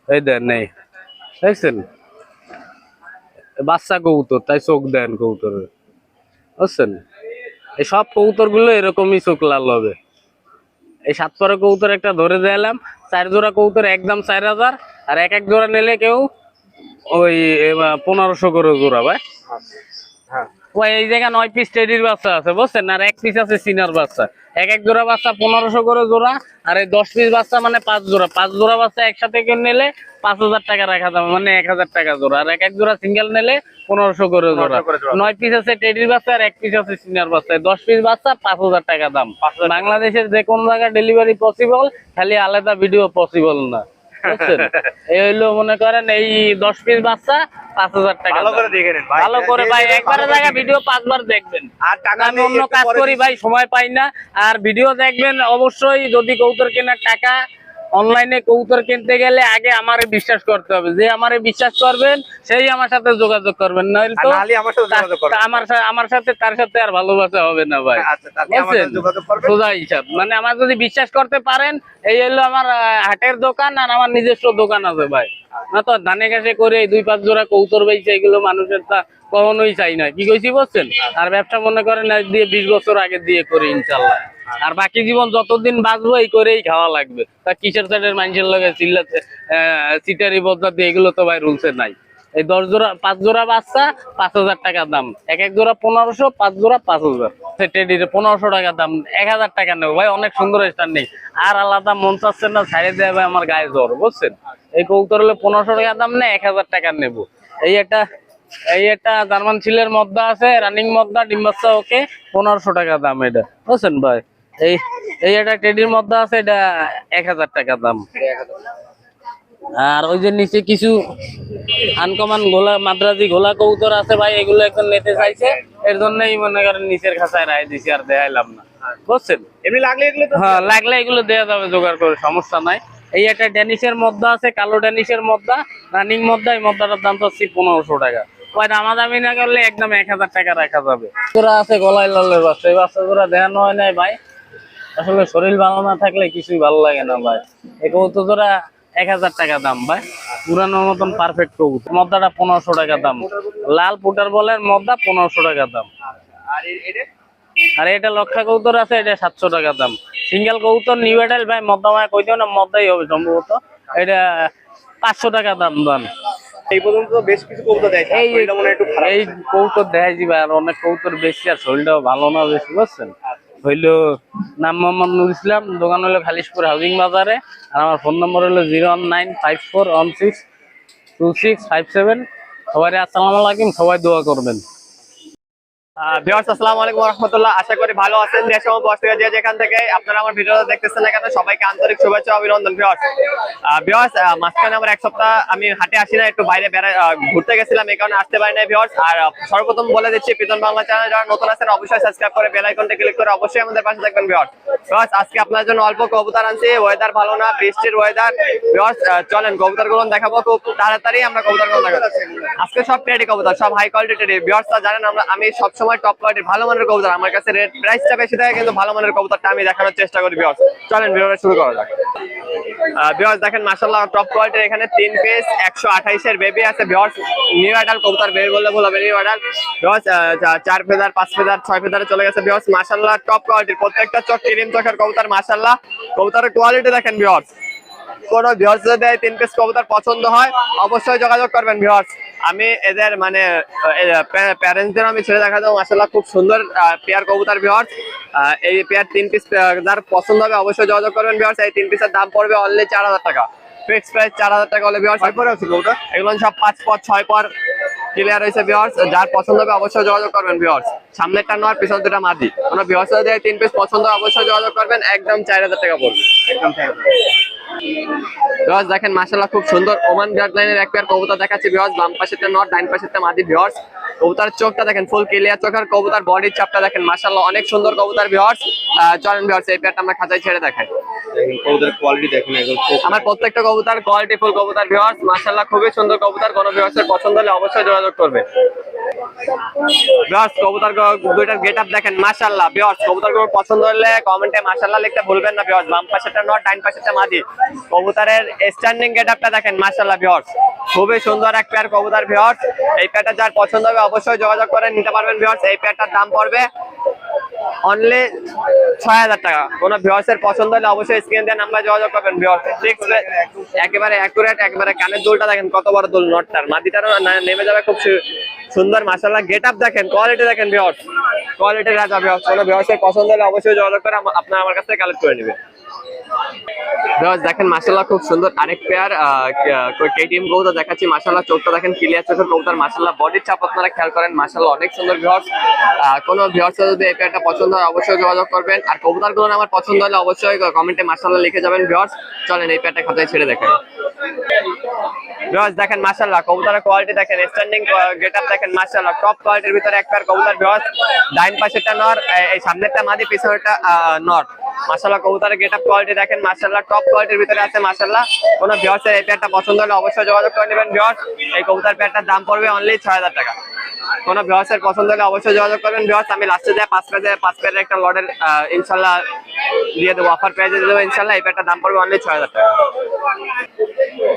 এই দেন, নেই দেখছেন? বাচ্চা কবুতর, তাই চোখ দেন কবুতরের, বুঝছেন? এই সব কবুতর গুলো এরকমই চোখ লাল হবে। এই 7 পরে কবুতর একটা ধরে দিলাম। 4 জোড়া কবুতর একদম 4000, আর এক জোড়া নিলে কেউ ওই 1500 করে জোড়া ভাই। হ্যাঁ। ওই এই জায়গা 9 পিস টেডির বাচ্চা আছে, বুঝছেন? আর 1 পিস আছে সিনার বাচ্চা। এক জোড়া বাচ্চা 1500 করে জোড়া, আর এই 10 পিস বাচ্চা মানে 5 জোড়া। 5 জোড়া বাচ্চা একসাথে কেউ নিলে 5000 টাকা রাখা যাবে, মানে 1000 টাকা জোড়া। আর এক জোড়া সিঙ্গেল নিলে 1500 করে জোড়া। 9 পিস আছে টেডির বাচ্চা, আর 1 পিস আছে সিনিয়র বাচ্চা। 10 পিস বাচ্চা 5000 টাকা দাম। বাংলাদেশের যে কোনো জায়গায় ডেলিভারি পসিবল, খালি আলাদা ভিডিও পসিবল না। বুঝছেন? এই হইলো মনে করেন এই 10 পিস বাচ্চা 5,000 টাকা। ভালো করে দেখে নেন ভাই, ভালো করে ভাই, একবারে জায়গা ভিডিও 5 বার দেখবেন। আর টাকা আমি অন্য কাজ করি ভাই, সময় পাই না। আর ভিডিও দেখবেন অবশ্যই। যদি কবুতর কেনার টাকা অনলাইনে কবুতর কিনতে গেলে আগে আমারে বিশ্বাস করতে হবে। যে আমারে বিশ্বাস করবেন সেই আমার সাথে যোগাযোগ করবেন, নইলে তো নালি আমার সাথে যোগাযোগ করবেন। আমার সাথে তার সাথে আর ভালোবাসা হবে না ভাই। আচ্ছা, তাহলে আমার সাথে যোগাযোগ করবেন। সোজা হিসাব, মানে আমার যদি বিশ্বাস করতে পারেন, এই হলো আমার হাটের দোকান আর আমার নিজস্ব দোকান আছে ভাই। না তো ধানে ঘাসে করে 2-5 জোড়া কবুতর বেচে এগুলো মানুষের তা কখনোই চাই না। কি কইছি বুঝছেন? আর ব্যবসা মনে করেন আজ দিয়ে 20 বছর আগে দিয়ে করি ইনশাল্লাহ। আর বাকি জীবন যতদিন বাঁচবো এই করেই খাওয়া লাগবে। তা কিসের সাইডের মানুষের লগে চিল্লাতে চিটারি বদলাতে, এগুলো তো ভাই রুলসে নাই। এই 5 জোড়া বাচ্চা 5,000 টাকা দাম, এক জোড়া 1500, 5 জোড়া 5,000। টেডির 1500 টাকা দাম, 1,000 টাকা নেব ভাই। অনেক সুন্দর স্টার নেই, আর আলাদা মন চাচ্ছে না, ছাড়ে দেয় ভাই আমার গায়ে জ্বর, বুঝছেন? এই কবুতর হলে 1500 টাকা দাম নেই, 1,000 টাকা নেবো। এই একটা জার্মান ছিলের মদ্দা আছে, রানিং মদ্দা, ডিম বাচ্চা, ওকে 1500 টাকা দাম এটা, বুঝছেন ভাই? এই একটা টেডির মধ্যে আছে, এটা 1,000 টাকা দাম। আর ওই যে নিচে কিছু আনকমন মাদ্রাজি ঘোলা কবুতর আছে ভাই, এগুলো এখন নিতে চাইছে, এর জন্যই মনে করেন নিচের খাঁচায় রায় দিছি, আর দেখাইলাম না, বুঝছেন? এমনি লাগলে এগুলো তো হ্যাঁ, লাগলে এগুলো দেওয়া যাবে জোগাড় করে, সমস্যা নাই। এই একটা ড্যানিশের মধ্যে আছে, কালো ড্যানিশের মধ্যে, রানিং মধ্যে। এই মধ্যটার দাম তো 1500 টাকা। ওই দামাদামি না করলে একদম 1,000 টাকা রাখা যাবে। তোরা আছে গলায় লালের বাচ্চা, এই বাচ্চা তোরা দেখানো হয় নাই ভাই। আসলে শরীর ভালো না থাকলে কিছুই ভালো লাগে না ভাই। এই কবুতর তোরা 1,000 টাকা দাম ভাই, পুরানোর মতন পারফেক্ট কবুতর। মদ্দাটা 1500 টাকা দাম, লাল পুটার বলের মদ্দা 1500 টাকা দাম। আর এটা লক্ষা কবুতর আছে, এটা 700 টাকা দাম। সিঙ্গেল কবুতর নিউ এডাল ভাই, মদ্দা মায় কইতেও না, মদ্দাই হবে সম্ভবত। এটা 500 টাকা দাম দাম। এই পর্যন্ত বেশ কিছু কবুতর দেয়, শরীরটা মনে হয় একটু খারাপ। এই কবুতর দেখাইছি ভাই, আর অনেক কবুতর বেশি, আর শরীরটাও ভালো না বেশি, বুঝছেন? হইলো নাম মোহাম্মদ নুর ইসলাম, দোকান হলো খালিশপুর হাউজিং বাজারে। আর আমার ফোন নম্বর হলো 01954162657। সবাই আসসালামু আলাইকুম, সবাই দোয়া করবেন। ভিউয়ার্স, আসসালামু আলাইকুম ওয়া রাহমাতুল্লাহ। আশা করি ভালো আছেন। দেশ এবং প্রবাস থেকে যে যেখান থেকে আপনারা আমার ভিডিওটা দেখতেছেন না কেন, সবাইকে আন্তরিক শুভেচ্ছা ও অভিনন্দন। ভিউয়ার্স, মাঝখানে আমার এক সপ্তাহ আমি হাটে আসি না, একটু বাইরে ঘুরতে গেছিলাম, এই কারণে আসতে পারি না ভিউয়ার্স। আর সর্বপ্রথম বলে দিচ্ছি, পিজন বাংলা চ্যানেল যারা নতুন আছেন অবশ্যই সাবস্ক্রাইব করে বেল আইকনটা ক্লিক করে অবশ্যই আমাদের পাশে থাকবেন ভিউয়ার্স। আজকে আপনাদের জন্য অল্প কবুতর আনছি, ওয়েদার ভালো না, বৃষ্টির ওয়েদার ভিউয়ার্স। চলেন কবুতরগুলো দেখাবো খুব তাড়াতাড়ি। আমরা কবুতরগুলো দেখাবো আজকে, সব টেডি কবুতর, সব হাই কোয়ালিটি টেডি ভিউয়ার্স। জানেন আমি সবসময় টপ কোয়ালিটির ভালো মানের কবুতর, আমার কাছে রেট প্রাইসটা বেশি থাকে, কিন্তু ভালো মানের কবুতরটা আমি দেখানোর চেষ্টা করি ভিউয়ার্স। চলেন ভিডিওটা শুরু করা যাক। ভিউয়ার্স দেখেন, মাশাআল্লাহ টপ কোয়ালিটির এখানে 3 পিস 128 এর বেবি আছে ভিউয়ার্স। নিউ অ্যাডাল কবুতর, বেবি বললে ভুল হবে, new adult viewers. 4 feather, 5 feather, 6 ফেদারে চলে গেছে ভিউয়ার্স। মাশাআল্লাহ টপ কোয়ালিটির, প্রত্যেকটা চোখ ক্রিম চোখের কবুতর মাশাআল্লাহ। কবুতরের কোয়ালিটি দেখেন ভিউয়ার্স। কোন ভিউয়ার্স যদি 3 পিস কবুতর পছন্দ হয় অবশ্যই যোগাযোগ করবেন ভিউয়ার্স। আমি এদের মানে প্যারেন্টসদের আমি ছেড়ে দেখা দেবো। মাশাআল্লাহ খুব সুন্দর পেয়ার কবুতর ভিউয়ার্স। এই পেয়ার 3 পিস যার পছন্দ হবে অবশ্যই যোগাযোগ করবেন ভিউয়ার্স। এই 3 পিসের দাম পড়বে অনলি 4,000 টাকা, ফিক্স প্রাইস 4,000 টাকা হলে ভিউয়ার্স। পরে আছে কবুতর, এগুলো সব 5 পর 6 পর ক্লিয়ার হয়েছে ভিউয়ার্স। যার পছন্দ হবে অবশ্যই যোগাযোগ করবেন ভিউয়ার্স। সামনেরটা নয়, পিছন দুটা মাদি। কোনো ভিউয়ার্স যদি 3 পিস পছন্দ হয় অবশ্যই যোগাযোগ করবেন, একদম 4,000 টাকা পড়বে, একদম 4,000। ভিউয়ার্স দেখেন, মাশাআল্লাহ খুব সুন্দর ওমান ব্লাড লাইনের এক পেয়ার কবুতর দেখাচ্ছি ভিউয়ার্স। বাম পাশেরটা নট, ডান পাশেরটা মাদি ভিউয়ার্স। কবুতরের চোখটা দেখেন ফুল ক্লিয়ার চোখের, কবুতর বডির চাপটা দেখেন মাশাআল্লাহ অনেক সুন্দর কবুতর ভিউয়ার্স। চলেন ভিউয়ার্স এই পেয়ারটা আমরা খাঁচায় ছেড়ে দেখাই। কবুতরের কোয়ালিটি দেখেন, আমার প্রত্যেকটা কবুতর কোয়ালিটি ফুল কবুতর ভিউয়ার্স। মাশাআল্লাহ খুবই সুন্দর কবুতর, কোনো ভিউয়ার্সের পছন্দ হলে অবশ্যই যোগাযোগ করবে ভিউয়ার্স। কবুতর দুইটার গেটআপ দেখেন মাশাআল্লাহ ভিউয়ার্স। কবুতরগুলো পছন্দ হলে কমেন্টে মাশাআল্লাহ লিখতে ভুলবেন না ভিউয়ার্স। বাম পাশেরটা নট, ডান পাশেরটা মাদি। কবুতরের স্ট্যান্ডিং গেটআপটা দেখেন মাশাআল্লাহ ভিউয়ার্স। খুবই সুন্দর এক পেয়ার কবুতর ভিউয়ার্স। এই পেয়ারটা যার পছন্দ হবে অবশ্যই যোগাযোগ করে নিতে পারবেন ভিউয়ার্স। এই পেয়ারটার দাম পড়বে অনলি 6,000 টাকা। কোনো ভিউয়ার্সের পছন্দ হলে অবশ্যই স্ক্রিন দিয়ে নাম্বার যোগাযোগ করবেন ভিউয়ার্স। একেবারে অ্যাকুরেট, একেবারে কানের দুলটা দেখেন কত বড় দুল, নটটার মাদিটারও নেমে যাবে খুব সুন্দর মাশাআল্লাহ। গেটআপ দেখেন, কোয়ালিটি দেখেন ভিউয়ার্স, কোয়ালিটি রাজা ভিউয়ার্স। কোনো ভিউয়ার্সের পছন্দ হলে অবশ্যই যোগাযোগ করে আপনারা আমার কাছ থেকে কালেক্ট করে নেবেন। দেখেন মাশাআল্লাহ খুব সুন্দর আরেক পেয়ার কেটিএম কবুতর দেখাচ্ছি। মাশাআল্লাহ চোখটা দেখেন ক্লিয়ার চোখের কবুতর। মাশাআল্লাহ বডির চাপ আপনারা খেয়াল করেন, মাশাআল্লাহ অনেক সুন্দর ভিউয়ার্স। কোন ভিউয়ার্স যদি এই পেয়ারটা পছন্দ হয় অবশ্যই যোগাযোগ করবেন। আর কবুতরগুলো আমার পছন্দ হলে অবশ্যই কমেন্টে মাশাআল্লাহ লিখে যাবেন ভিউয়ার্স। চলেন এই পেয়ারটা খাতায় ছেড়ে দেখাই। ভিউয়ার্স দেখেন মাশাআল্লাহ কবুতরের কোয়ালিটি দেখেন, স্ট্যান্ডিং গেটআপ দেখেন, মাশাআল্লাহ টপ কোয়ালিটির ভিতরে এক পেয়ার কবুতর ভিউয়ার্স। ডাইন পাশেরটা নর, এই সামনেরটা মাদি, পিছনেরটা নর। মাশাআল্লাহ কবুতরের গেটআপ কোয়ালিটি দেখেন, মাশাআল্লাহ টপ কোয়ালিটির ভিতরে আছে মাশাআল্লাহ। কোন ভিউয়ার্সের এই পেয়ারটা পছন্দ হলে অবশ্যই যোগাযোগ করে নেবেন ভিউয়ার্স। এই কবুতর পেয়ারটার দাম পড়বে অনলি 6000 টাকা। কোন ভিউয়ার্সের পছন্দ হলে অবশ্যই যোগাযোগ করবেন ভিউয়ার্স। আমি লাস্টে যে 5 পেয়ারের একটা লটের ইনশাআল্লাহ দিয়ে দেবো, অফার প্রাইসে দিয়ে দেবো ইনশাআল্লাহ। এই পেয়ারটার দাম পড়বে অনলি 6000 টাকা।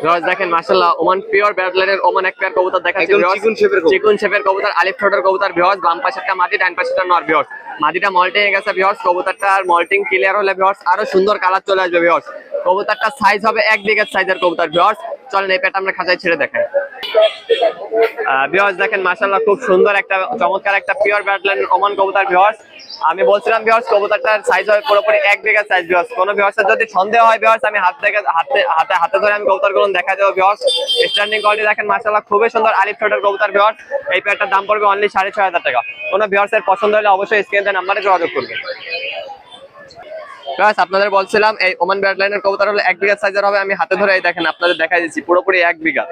ভিউয়ার্স দেখেন মাশাআল্লাহ ওমান পিওর ব্যাডলাইনের ওমান এক পেয়ার কবুতর দেখাচ্ছি ভিউয়ার্স। চিকুন শেপের কবুতর, আলিফ ঠোঁটের কবুতর ভিউয়ার্স। বাম পাশেরটা মাদি, ডান পাশেরটা নর ভিউয়ার্স। মাদিটা মল্টিং এ গেছে ভিউয়ার্স। কবুতরটা আর মল্টিং ক্লিয়ার হলে ভিউয়ার্স আরো সুন্দর কালার চলে আসবে ভিউয়ার্স। কবুতরটা সাইজ হবে 1 বিঘের সাইজের কবুতর ভিউয়ার্স। চলেন এই পেয়ারটা আমরা খাঁচায় ছেড়ে দেখাই। ভিউয়ার্স দেখেন মাশাআল্লাহ খুব সুন্দর একটা চমৎকার একটা পিওর ব্যাডলাইন ওমান কবুতর ভিউয়ার্স। আমি বলছিলাম ভিউয়ার্স কবুতরটার সাইজ হবে পুরোপুরি 1 বিঘা সাইজ ভিউয়ার্স। কোন ভিউয়ার্সের যদি সন্দেহ হয় ভিউয়ার্স আমি হাতে ধরে আমি কবুতরগুলো দেখাই দেবো ভিউয়ার্স। স্ট্যান্ডিং কোয়ালিটি দেখেন মাশাআল্লাহ খুবই সুন্দর আলিফ ঠোঁটের কবুতর ভিউয়ার্স। এই পেয়ারটার দাম পড়বে অনলি 6500 টাকা। কোন ভিউয়ার্সের পছন্দ হলে অবশ্যই স্ক্রিনে নাম্বারে যোগাযোগ করবেন। ভিউয়ার্স আপনাদের বলছিলাম এই ওমান ব্যাডলাইনের কবুতর হলো 1 বিঘা সাইজের হবে। আমি হাতে ধরে এই দেখেন আপনাদের দেখাই দিচ্ছি পুরোপুরি 1 বিঘা।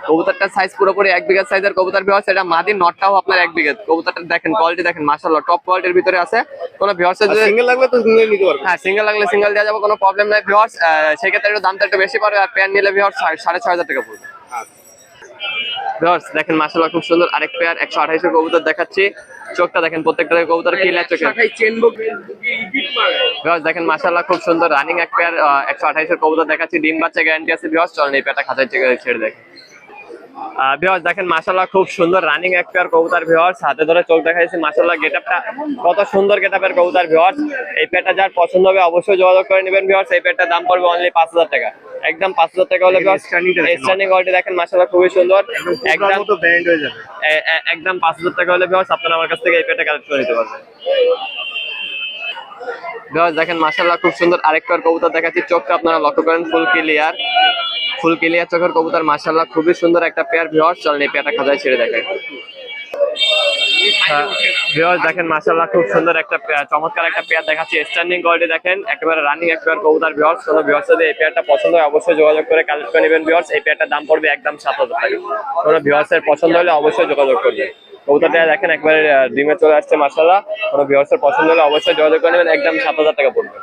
কবুতরটার সাইজ পুরোপুরি 1 বিঘা সাইজের কবুতর ভিউয়ার্স। এটা মাদি, নটটাও আপনার 1 বিঘা। কবুতরটা দেখেন কোয়ালিটি দেখেন মাশাআল্লাহ টপ কোয়ালিটির ভিতরে আছে। কোন ভিউয়ার্সের যদি সিঙ্গেল লাগবে তো সিঙ্গেল নিতে পারবেন। হ্যাঁ সিঙ্গেল লাগলে সিঙ্গেল দেওয়া যাবে, কোনো প্রবলেম নাই ভিউয়ার্স। সেই ক্ষেত্রে একটু দামটা একটু বেশি পড়বে। আর পেয়ার নিলে ভিউয়ার্স 6500 টাকা পড়বে। ভিউয়ার্স দেখেন মাশাআল্লাহ খুব সুন্দর আরেক পেয়ার 128 এর কবুতর দেখাচ্ছি। চোখটা দেখেন প্রত্যেকটা কবুতর ক্লিয়ার চোখে। ভিউয়ার্স দেখেন মাশাআল্লাহ খুব সুন্দর রানিং এক পেয়ার 128 এর কবুতর দেখাচ্ছি। ডিম বাচ্চা গ্যারান্টি আছে ভিউয়ার্স। চলেন এই পেয়ারটা খাতায় ছেড়ে দেখেন। ভিউয়ার্স দেখেন মাশাআল্লাহ খুব সুন্দর রানিং এক পেয়ার কবুতর ভিউয়ার্স। হাতে ধরে চোখ দেখাইছি মাশাআল্লাহ গেটআপটা কত সুন্দর গেটআপের কবুতর ভিউয়ার্স। এই পেয়ারটা যার পছন্দ হবে অবশ্যই যোগাযোগ করে নেবেন ভিউয়ার্স। এই পেয়ারটার দাম পড়বে অনলি 5000 টাকা, একদম 5000 টাকা হলে ভিউয়ার্স। স্ট্যান্ডিং কোয়ালিটি দেখেন মাশাআল্লাহ খুবই সুন্দর, একদম তো ব্র্যান্ড হয়ে যাবে। একদম 5000 টাকা হলে ভিউয়ার্স আপনারা আমার কাছ থেকে এই পেয়ারটা কালেক্ট করে নিতে পারবেন। ভিউয়ার্স দেখেন মাশাআল্লাহ খুব সুন্দর আরেক পেয়ার কবুতর দেখাচ্ছি। চোখটা আপনারা লক্ষ্য করেন ফুল ক্লিয়ার চোখের কবুতর মাশাআল্লাহ খুবই সুন্দর একটা পেয়ার ভিউয়ার্স। চলেন এই পেয়ারটা খাতায় ছেড়ে দেখাই। ভিউয়ার্স দেখেন মাশাআল্লাহ খুব সুন্দর একটা চমৎকার একটা পেয়ার দেখাচ্ছি। স্ট্যান্ডিং কোয়ালিটি দেখেন একেবারে রানিং এক পেয়ার কবুতর ভিউয়ার্স। কোন ভিউয়ার্স যদি এই পেয়ারটা পছন্দ হয় অবশ্যই যোগাযোগ করে কালেক্ট করে নেবেন ভিউয়ার্স। এই পেয়ারটার দাম পড়বে একদম 7000 টাকা। কোন ভিউয়ার্সের পছন্দ হলে অবশ্যই যোগাযোগ করবেন। কবুতরটা দেখেন একবারে ডিমে চলে আসছে মাশাআল্লাহ। কোন ভিউয়ার্সের পছন্দ হলে অবশ্যই যোগাযোগ করে নেবেন, একদম 7000 টাকা পড়বে।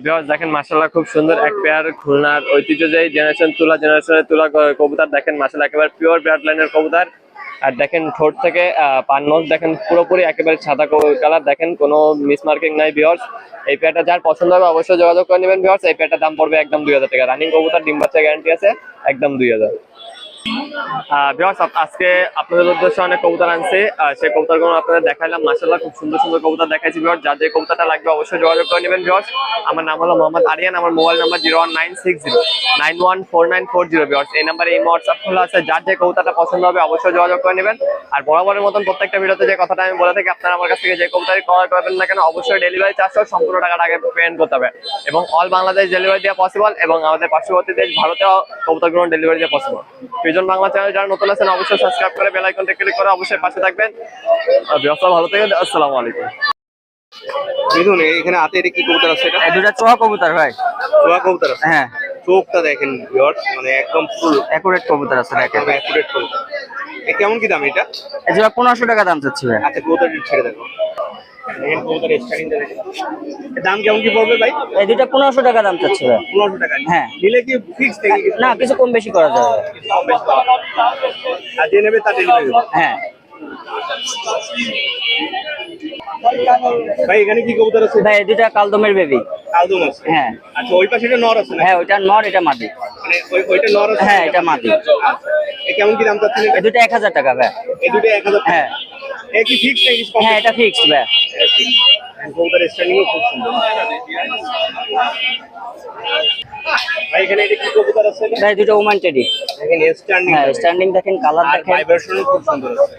ভিউয়ার্স দেখেন মাশাআল্লাহ খুব সুন্দর এক পেয়ার খুলনার ঐতিহ্যবাহী জেনারেশনের তুলা কবুতর দেখেন মাশাআল্লাহ একেবারে পিওর ব্লাডলাইনের কবুতর। আর দেখেন ঠোঁট থেকে পান নখ দেখেন পুরোপুরি একেবারে সাদা কালার, দেখেন কোনো মিসমার্কিং নাই ভিউয়ার্স। এই পেয়ারটা যার পছন্দ হবে অবশ্যই যোগাযোগ করে নেবেন ভিউয়ার্স। এই পেয়ারটার দাম পড়বে একদম 2000 টাকা। রানিং কবুতর, ডিম বাচ্চা গ্যারান্টি আছে, একদম 2000। ভিউয়ার্স আজকে আপনাদের উদ্দেশ্যে অনেক কবুতর আনছে, সেই কবুতরগুলো আপনাদের দেখাইলাম মাশাআল্লাহ। খুব সুন্দর সুন্দর কবুতর দেখাইছি ভিউয়ার্স। যার যে কবুতরটা লাগবে অবশ্যই যোগাযোগ করে নেবেন ভিউয়ার্স। আমার নাম হলো মোহাম্মদ আরিয়ান, আমার মোবাইল নাম্বার 01960914940 ভিউয়ার্স। এই নাম্বারে এই হোয়াটসঅ্যাপ খোলা আছে। যার যে কবুতরটা পছন্দ হবে অবশ্যই যোগাযোগ করে নেবেন। আর বরাবরের মতন প্রত্যেকটা ভিডিওতে যে কথাটা আমি বলে থাকি, আপনারা আমার কাছ থেকে যে কবুতরই ক্রয় করবেন না কেন অবশ্যই ডেলিভারি চার্জ সহ সম্পূর্ণ টাকাটা আগে পেমেন্ট করতে হবে, এবং অল বাংলাদেশ ডেলিভারি দেওয়া পসিবল, এবং আমাদের পার্শ্ববর্তী দেশ ভারতেও কবুতরগুলো ডেলিভারি দেওয়া পসিবল। প্রিজন বাংলা চ্যানেল যারা নতুন আছেন অবশ্যই সাবস্ক্রাইব করে বেল আইকনটা ক্লিক করে অবশ্যই পাশে থাকবেন। ব্যবসা ভালো থাকবেন। আসসালামু আলাইকুম। দেখুন এখানে হাতে এটা কি কবুতর আছে? এটা দুটা চোয়া কবুতর ভাই। চোয়া কবুতর আছে। হ্যাঁ চোখটা দেখেন ভিউয়ার্স, মানে একদম ফুল একুরেট কবুতর আছে দেখেন। একদম অ্যাকুরেট কবুতর। এ কেমন কি দাম এটা? এই জোড়া 1500 টাকা দাম চাচ্ছি ভাই। আচ্ছা কবুতর ছেড়ে দেখো। দেখেন কবুতর স্টার্টিং দেখেন। এর দাম কেমন কি পড়বে ভাই? এই দুটা 1500 টাকা দাম চাচ্ছি ভাই। 1500 টাকা। হ্যাঁ নিলে কি ফিক্স থেকে কিছু? না, কিছু কম বেশি করা যাবে। আর যে নেবে তা ডেলিভারি দেবে। হ্যাঁ ভাই এখানে কি কবুতর আছে? ভাই এই দুটা কালদমের বেবি। কালদম আছে। হ্যাঁ আচ্ছা ওই পাশে এটা নর আছে না? হ্যাঁ ওইটা নর, এটা মাদি। মানে ওইটা নর আছে। হ্যাঁ এটা মাদি। এ কেমন কি দাম চাচ্ছেন? এই দুটা 1000 টাকা ভাই। এই দুটো 1000 টাকা। হ্যাঁ এ কি ফিক্স নাকি কম? হ্যাঁ এটা ফিক্সড ভাই। কবুতর স্ট্যান্ডিং খুব সুন্দর। ভাই এখানে এটা কি কবুতর আছে? ভাই দুটো ওমান টেডি। দেখেন স্ট্যান্ডিং। হ্যাঁ স্ট্যান্ডিং দেখেন, কালার দেখেন, ভাইব্রেশন খুব সুন্দর আছে।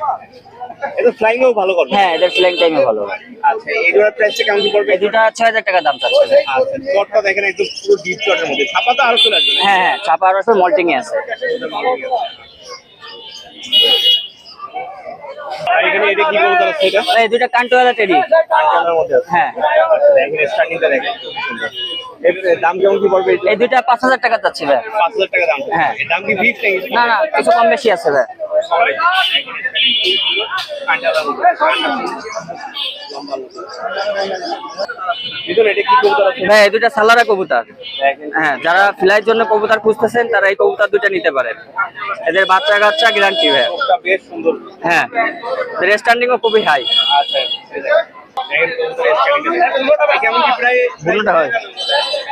এটা ফ্লাইং এও ভালো করবে। হ্যাঁ, এদের ফ্লাইং টাইমে ভালো। আচ্ছা, এই জোড়ার প্রাইসটা কেমন কি পড়বে? এই দুটা 6000 টাকা দাম চাচ্ছে। আচ্ছা, চটটা দেখেন একদম পুরো ডিপ চটের মধ্যে, ছাপা তো আরো চলে আসবে। হ্যাঁ হ্যাঁ, চাপা আর আছে, মল্টিং এ আছে। আর এখানে এটা কি কবুতর আছে এটা? এই দুটা কান্টওয়ালা টেডি। কাঁটার মধ্যে আছে। হ্যাঁ, দেখেন স্টার্টিংটা দেখেন খুব সুন্দর। এর দাম কেমন কি পড়বে? এই দুটা 5000 টাকা চাচ্ছি ভাই। 5000 টাকা দাম। হ্যাঁ। এর দাম কি ফিক্স নাকি? না না, কিছু কম বেশি আছে ভাই। ভিতরে এটা কি কবুতর আছে? ভাই এই দুটা সালারা কবুতর। দেখেন হ্যাঁ, যারা ফ্লাইয়ের জন্য কবুতর খুঁজতেছেন তারা এই কবুতর দুটা নিতে পারেন। এদের বাচ্চা কাচ্চা গ্যারান্টি ভাই। চোখটা বেশ সুন্দর। হ্যাঁ, এদের স্ট্যান্ডিংও খুবই হাই। আচ্ছা, এই দেখেন কবুতরের স্টাইলটা কেমন কি প্রায় দুটোটা হয়।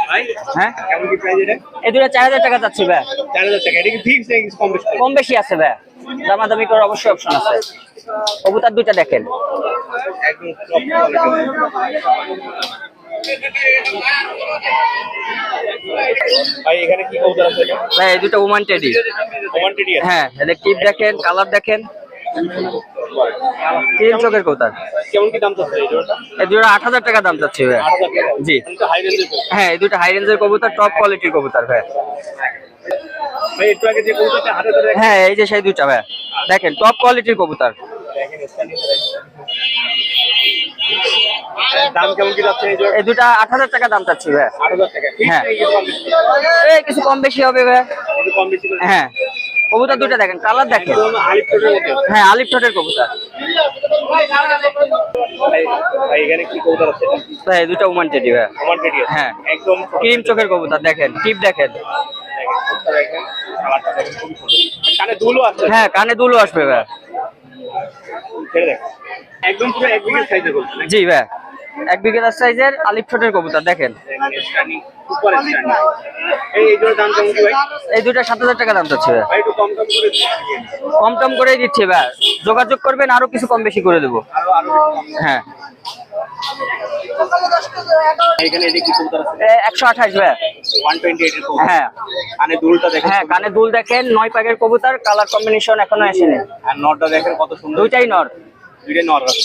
ভাই? হ্যাঁ, কেমন কি প্রাইস এটা? এই দুটা 4000 টাকা চাচ্ছি ভাই। 4000 টাকা। এটা কি ফিক্স নাকি কম বেশি? কম বেশি আছে ভাই, দামাদামি করার অবশ্যই অপশন আছে। কবুতর দুইটা দেখেন। একদম টপ কোয়ালিটি। ভাই এখানে কি কবুতর আছে এটা? ভাই এই দুটো ওমান টেডি। ওমান টেডি আছে। হ্যাঁ, এদের টিপ দেখেন, কালার দেখেন, তিন চোখের কবুতর। কেমন কি দাম চাচ্ছে এই জোড়াটা? এই দুটো 8000 টাকা দাম চাচ্ছি ভাই। 8000 টাকা। জি। এটা হাই রেঞ্জের কবুতর। হ্যাঁ, এই দুটো হাই রেঞ্জের কবুতর, টপ কোয়ালিটির কবুতর ভাই। ভাই একটু আগে যে কবুতরটা হাতে ধরে হ্যাঁ, এই যে সেই দুইটা ভাই, দেখেন টপ কোয়ালিটির কবুতর। দেখেন স্টাইলিশ দাম কেমন কি যাচ্ছে এই জোড়া? এই দুটা 8000 টাকা দাম চাচ্ছি ভাই। 8000 টাকা। ফিক্স হ্যাঁ। নাকি কম বেশি? এই কিছু কম বেশি হবে ভাই। একটু কম বেশি করে। হ্যাঁ, কবুতর দুটো দেখেন, কালার দেখেন। একদম আলিফ টোটের মধ্যে। হ্যাঁ, আলিফ ঠোঁটের কবুতর। ভাই ভাই এখানে কি কবুতর আছে এটা? ভাই এই দুটো ওমান টেডি ভাই। ওমান টেডি আছে। হ্যাঁ। একদম ক্রিম চোখের কবুতর দেখেন, টিপ দেখেন। দেখেন কালারটা দেখেন খুবই সুন্দর। কানে দুলও আছে। হ্যাঁ, কানে দুলও আসবে ভাই। ছেড়ে দেখ। একদম পুরো এক বিঘা সাইজের কবুতর। জি ভাই, 1 বিঘা সাইজের আলিফ ঠোঁটের কবুতর দেখেন। স্টানি সুপার স্টানি। এই জোড়ার দাম কেমন কি ভাই? এই দুটা 7000 টাকা দাম চাচ্ছে ভাই। ভাই একটু কম কম করে দিন। কম টম করে দিচ্ছি ভাই, যোগাযোগ করবেন, আরো কিছু কম বেশি করে দেবো। আরো হ্যাঁ, এখানে এটা কি কবুতর আছে? 128 ভাই। 128 এর কবুতর। হ্যাঁ কানে দুলটা দেখেন। হ্যাঁ, কানে দুল দেখেন, 9 পাকের কবুতর, কালার কম্বিনেশন এখনো আসেনি। আর নটটা দেখেন কত সুন্দর। দুইটাই নর। দুইটা নট আছে।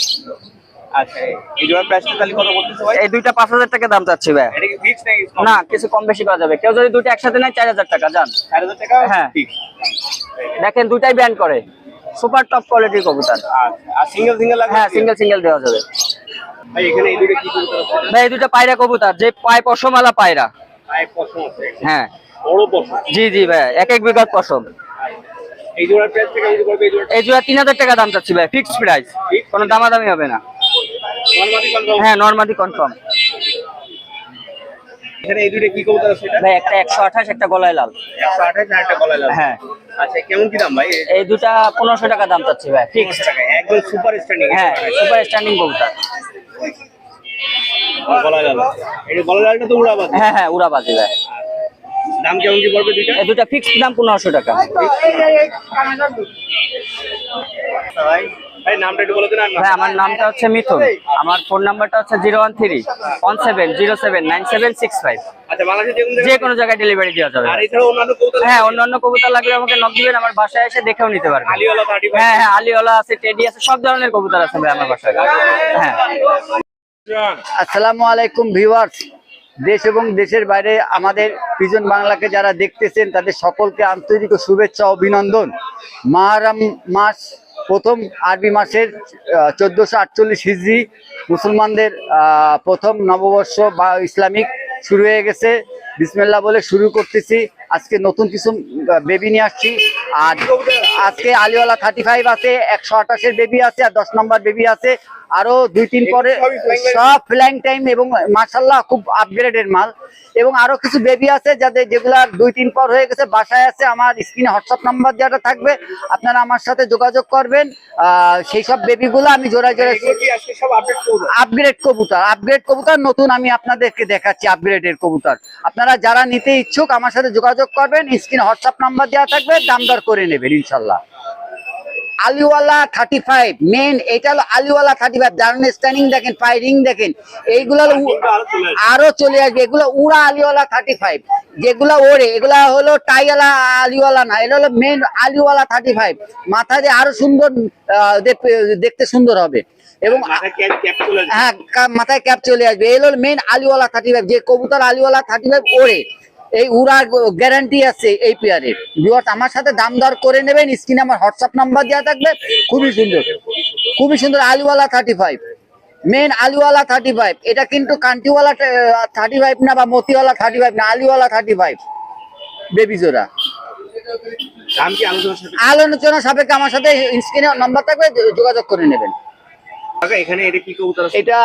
আচ্ছা, এই জোড়ার প্রাইসটা তাহলে কত বলতেছে ভাই? এই দুইটা 5000 টাকা দাম চাচ্ছি ভাই। এটা কি ফিক্স নাকি কম? না, কিছু কম বেশি করা যাবে। কেউ যদি দুইটা একসাথে নেয় 4000 টাকা যান। 4000 টাকা হ্যাঁ। ফিক্স। দেখেন দুইটাই ব্যান করে, সুপার টপ কোয়ালিটির কবুতর। আচ্ছা, আর সিঙ্গেল সিঙ্গেল লাগবে? হ্যাঁ, সিঙ্গেল সিঙ্গেল দেওয়া যাবে। ভাই এখানে এই দুটো কি কবুতর আছে? ভাই এই দুইটা পায়রা কবুতর, যে পায় পশমালা পায়রা। আয় পছন্দ আছে। হ্যাঁ বড় পছন্দ। জি জি ভাই, 1 বিঘার পশম। এই জোড়ার প্রাইস থেকে কেমন করবে এই জোড়াটা? এই জোড়া 3000 টাকা দাম চাচ্ছি ভাই, ফিক্সড প্রাইস, কোনো দামাদামি হবে না। Normally confirm. হ্যাঁ, নরমালি কনফার্ম। এখানে এই দুটো কি কবুতর আছে এটা? ভাই একটা 128, একটা গলায় লাল। 128 আর একটা গলায় লাল। হ্যাঁ, আচ্ছা, কেমন কি দাম ভাই? এই দুটা 1500 টাকা দাম চাচ্ছি ভাই, ফিক্সড। 1500 টাকা। একদম সুপার স্ট্যান্ডিং। হ্যাঁ, সুপার স্ট্যান্ডিং কবুতর। গলায় লাল। এই গলায় লালটা তো উড়াবাজ। হ্যাঁ হ্যাঁ, উড়াবাজি ভাই। দাম কেমন কি পড়বে দুইটা? এই দুটা ফিক্সড দাম 1500 টাকা। ভাই ভাই নামটা একটু বলে দিন। আর ভাই আমার নামটা হচ্ছে মিথুন, আমার ফোন নাম্বারটা হচ্ছে 013-1707-9765। আচ্ছা, বাংলাদেশে যে কোনো যে কোনো জায়গায় ডেলিভারি দেওয়া যাবে। আর এছাড়া অন্যান্য কবুতর? হ্যাঁ, অন্যান্য কবুতর লাগলে আমাকে নক দিবেন, আমার বাসায় এসে দেখেও নিতে পারবেন। আলিওয়ালা 35। হ্যাঁ হ্যাঁ, আলিওয়ালা আছে, টেডি আছে, সব ধরনের কবুতর আছে ভাই আমার বাসায়। হ্যাঁ। আসসালামু আলাইকুম ভিউয়ার্স, দেশ এবং দেশের বাইরে আমাদের পিজন বাংলাকে যারা দেখতেছেন তাদের সকলকে আন্তরিক ও শুভেচ্ছা ও অভিনন্দন। মুহররম মাস, প্রথম আরবি মাসের 1448 হিজরি, মুসলমানদের প্রথম নববর্ষ বা ইসলামিক শুরু হয়ে গেছে। বিসমিল্লাহ বলে শুরু করতেছি। আজকে নতুন কিছু বেবি নিয়ে আসছি। আর আজকে আলিওয়ালা 35 আছে, 128-এর বেবি আছে, আর 10 নম্বর বেবি আছে, আরো 2-3 পরে সব ফ্লাইং টাইম এবং মাশাআল্লাহ খুব আপগ্রেডেড মাল। এবং আরো কিছু বেবি আছে যেগুলার 2-3 পর হয়ে গেছে, বাসায় আছে। আমার স্ক্রিনে হোয়াটসঅ্যাপ নাম্বার যেটা থাকবে, আপনারা আমার সাথে যোগাযোগ করবেন। সেই সব বেবিগুলো আমি জোড়ায় জোড়ায় কি আজকে সব আপডেট করব? আপগ্রেড কবুতর নতুন আমি আপনাদেরকে দেখাচ্ছি, আপগ্রেডের কবুতর। আপনারা যারা নিতে ইচ্ছুক আমার সাথে যোগাযোগ করবেন, স্ক্রিনে হোয়াটসঅ্যাপ নাম্বার দেওয়া থাকবে, দাম দর করে নেবেন ইনশাল্লাহ। আলিওয়ালা 35 মেন, এটা হলো আলিওয়ালা 35। দারুন স্ট্যান্ডিং দেখেন, পায়ে রিং দেখেন, এইগুলো আরো চলে আসবে। এগুলো উড়া আলিওয়ালা 35, যেগুলো ওড়ে এগুলা হলো টাইওয়ালা আলিওয়ালা না, এটা হলো মেন আলিওয়ালা 35। মাথা দিয়ে আরো সুন্দর দেখতে সুন্দর হবে এবং হ্যাঁ মাথায় ক্যাপ চলে আসবে। এই হলো মেন আলিওয়ালা 35। যে কবুতর আলিওয়ালা 35 ওড়ে, এই উড়ার গ্যারান্টি আছে এই পেয়ারের। ভিউয়ার্স আমার সাথে দাম দর করে নেবেন, স্ক্রিনে আমার হোয়াটসঅ্যাপ নাম্বার দেওয়া থাকবে। খুবই সুন্দর, খুবই সুন্দর আলিওয়ালা 35, মেন আলিওয়ালা 35। এটা কিন্তু কান্টিওয়ালা 35 না বা মতিওয়ালা 35 না, আলিওয়ালা 35 বেবি জোড়া। আলোচনা সাপেক্ষে আমার সাথে স্ক্রিনে নাম্বার থাকবে, যোগাযোগ করে নেবেন। এখানে এটা কি কবুতর আছে? এটা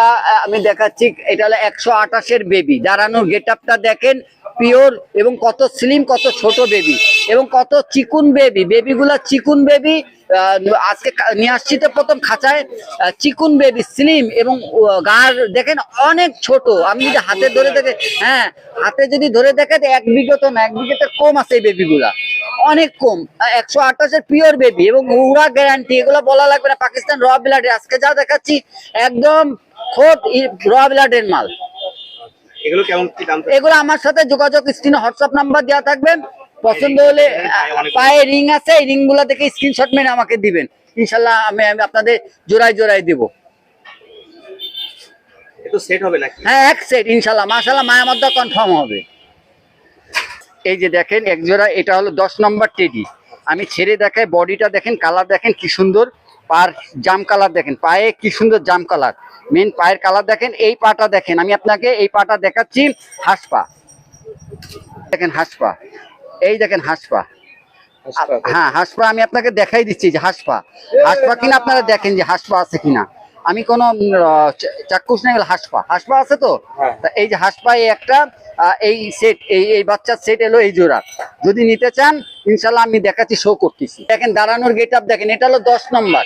আমি দেখাচ্ছি, এটা হলো 128 বেবি। দাঁড়ানোর গেটআপটা দেখেন, পিওর এবং কত স্লিম, কত ছোট বেবি এবং কত চিকুন বেবি। বেবিগুলা চিকুন বেবি, আজকে নিয়ে আসছি তো প্রথম খাঁচায়। চিকুন বেবি, স্লিম এবং গার দেখেন অনেক ছোট। আমি যদি হাতে ধরে দেখে, হ্যাঁ হাতে যদি ধরে দেখে 1 বিঘে তো না, 1 বিঘেতে কম আছে এই বেবিগুলা, অনেক কম। 128 পিওর বেবি এবং উড়া গ্যারান্টি, এগুলো বলা লাগবে না। পাকিস্তান র ব্লাডের, আজকে যা দেখাচ্ছি একদম খোদ র ব্লাডের মাল। এগুলো কেমন কি দাম? এগুলো আমার সাথে যোগাযোগ, স্ক্রিনে হোয়াটসঅ্যাপ নাম্বার দেওয়া থাকবে। পছন্দ হলে পায়ে রিং আছে, এই রিং গুলা দেখে স্ক্রিনশট মেরে আমাকে দিবেন, ইনশাল্লাহ আমি আপনাদের জোড়ায় জোড়ায় দিব। এটা সেট হবে নাকি? হ্যাঁ এক সেট ইনশাল্লাহ, মাশাআল্লাহ মায়া মধ্যে কনফার্ম হবে। এই যে দেখেন এক জোড়া, এটা হলো 10 নম্বর টেডি। আমি ছেড়ে দেখাই, বডিটা দেখেন, কালার দেখেন কি সুন্দর, পার জাম কালার দেখেন, পায়ে কি সুন্দর জাম কালার, মেন পায়ের কালার দেখেন। এই পাটা দেখেন, আমি আপনাকে এই পাটা দেখাচ্ছি, হাঁসপা দেখেন, হাঁসপা এই দেখেন, হাঁসপা। হ্যাঁ হাঁসপা আমি আপনাকে দেখাই দিচ্ছি যে হাঁসপা, হাঁসপা কিনা আপনারা দেখেন যে হাঁসপা আছে কিনা। আমি কোনো চাক্ষুষ নাই, হাঁসপা হাঁসপা আছে তো। তা এই যে হাঁসপা, এই একটা এই সেট, এই বাচ্চার সেট এলো এই জোড়া। যদি নিতে চান ইনশাল্লাহ আমি দেখাচ্ছি, শো করতেছি। দেখেন দাঁড়ানোর গেট আপ দেখেন, এটা হলো 10 নম্বর,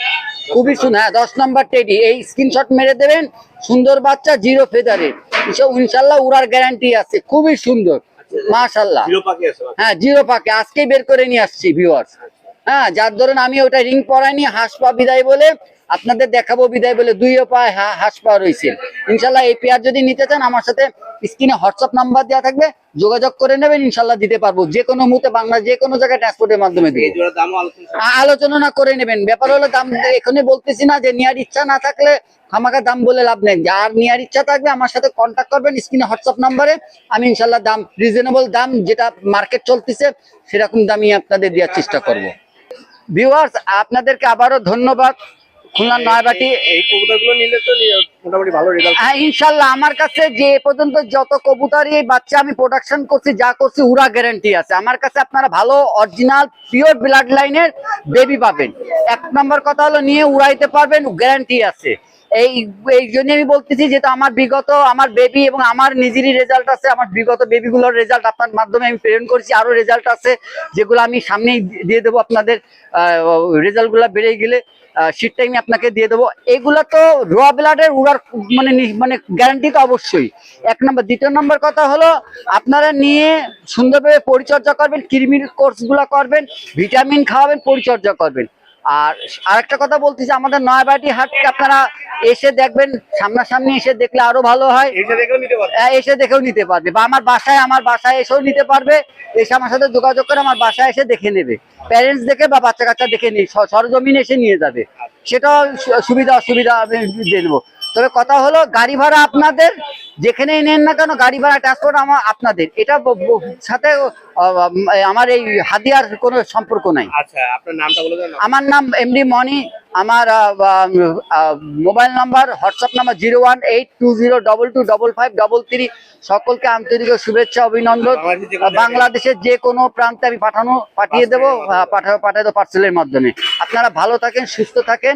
খুবই সুন্দর। হ্যাঁ 10 নম্বর টেডি, এই স্ক্রিনশট মেরে দেবেন। সুন্দর বাচ্চা, 0 ফেদারের, ইনশাল্লাহ উড়ার গ্যারান্টি আছে, খুবই সুন্দর মাশাআল্লাহ। হ্যাঁ 0 পাকে আজকেই বের করে নিয়ে আসছি ভিউয়ার্স। হ্যাঁ যার ধরুন আমি ওটা রিং পরাইনি, হাঁসপা বিদায় বলে আপনাদের দেখাবো, বিদায় বলে 2 পায়ে হাঁসপা রয়েছে। ইনশাল্লাহ এই পেয়ার যদি নিতে চান আমার সাথে স্ক্রিনে হোয়াটসঅ্যাপ নাম্বার দেওয়া থাকবে, যোগাযোগ করে নেবেন, ইনশাল্লাহ দিতে পারবো। যে কোনো মুহূর্তে বাংলা যে কোনো জায়গায় ট্রান্সপোর্টের মাধ্যমে দিই, আলোচনা করে নেবেন। ব্যাপার হলো দাম এখানে বলতেছি না, যে নেওয়ার ইচ্ছা না থাকলে আমাকে দাম বলে লাভ নেই। আর নেওয়ার ইচ্ছা থাকবে আমার সাথে কন্ট্যাক্ট করবেন স্ক্রিনে হোয়াটসঅ্যাপ নাম্বারে। আমি ইনশাল্লাহ দাম রিজনেবল দাম, যেটা মার্কেট চলতেছে সেরকম দামই আপনাদের দেওয়ার চেষ্টা করব। ভিউয়ার্স আপনাদেরকে আবারও ধন্যবাদ। খুলনা নয়াবাটি, এই কবুতরগুলো নিলে তো মোটামুটি ভালো রেজাল্ট। হ্যাঁ ইনশাল্লাহ আমার কাছে যে পর্যন্ত যত কবুতরই বাচ্চা আমি প্রোডাকশন করছি, যা করছি, উড়া গ্যারান্টি আছে আমার কাছে। আপনারা ভালো অরিজিনাল পিওর ব্লাড লাইনের বেবি পাবেন। 1 নম্বর কথা হলো নিয়ে উড়াইতে পারবেন, গ্যারান্টি আছে। এই জন্য আমি বলতেছি, যেহেতু আমার বিগত আমার বেবি এবং আমার নিজেরই রেজাল্ট আছে, আমার বিগত বেবিগুলোর রেজাল্ট আপনার মাধ্যমে আমি প্রেরণ করেছি, আরো রেজাল্ট আছে যেগুলো আমি সামনেই দিয়ে দেবো আপনাদের। রেজাল্টগুলো বেড়ে গেলে শীট টাইমে আপনাকে দিয়ে দেবো। এগুলো তো র ব্লাডের উড়ার মানে গ্যারান্টি তো অবশ্যই 1 নম্বর। 2 নম্বর কথা হলো আপনারা নিয়ে সুন্দরভাবে পরিচর্যা করবেন, কৃমির কোর্সগুলো করবেন, ভিটামিন খাওয়াবেন, পরিচর্যা করবেন। আর আরেকটা কথা বলতেছি, আমাদের নয়াবাটি হাটকে আপনারা এসে দেখবেন, সামনাসামনি এসে দেখলে আরো ভালো হয়। এসে দেখেও নিতে পারবে, বা আমার বাসায় এসেও নিতে পারবে। এসে আমার সাথে যোগাযোগ করে আমার বাসায় এসে দেখে নেবে, প্যারেন্টস দেখে বা বাচ্চা কাচ্চা দেখে নিয়ে সরজমিনে এসে নিয়ে যাবে। সেটাও সুবিধা অসুবিধা আমি দিয়ে দেবো। তবে কথা হলো গাড়ি ভাড়া আপনাদের, যেখানেই নেন না কেন গাড়ি ভাড়া ট্রান্সপোর্ট আপনাদের। এটা সাথে আমার এই হাদিয়ার কোনো সম্পর্ক নাই। আচ্ছা আপনার নামটা বলে দেন। আমার নাম এমডি মনি। আমার মোবাইল নাম্বার, হোয়াটসঅ্যাপ নাম্বার 01820225533। সকলকে আন্তরিক শুভেচ্ছা অভিনন্দন। বাংলাদেশের যে কোনো প্রান্তে আমি পাঠিয়ে দেবো, পাঠিয়ে দেবো পার্সেলের মাধ্যমে। আপনারা ভালো থাকেন, সুস্থ থাকেন,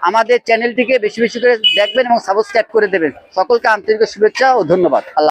আমাদের চ্যানেলটিকে বেশি বেশি করে দেখবেন এবং সাবস্ক্রাইব করে দেবেন। সকলকে আন্তরিক শুভেচ্ছা ও ধন্যবাদ। আল্লাহ।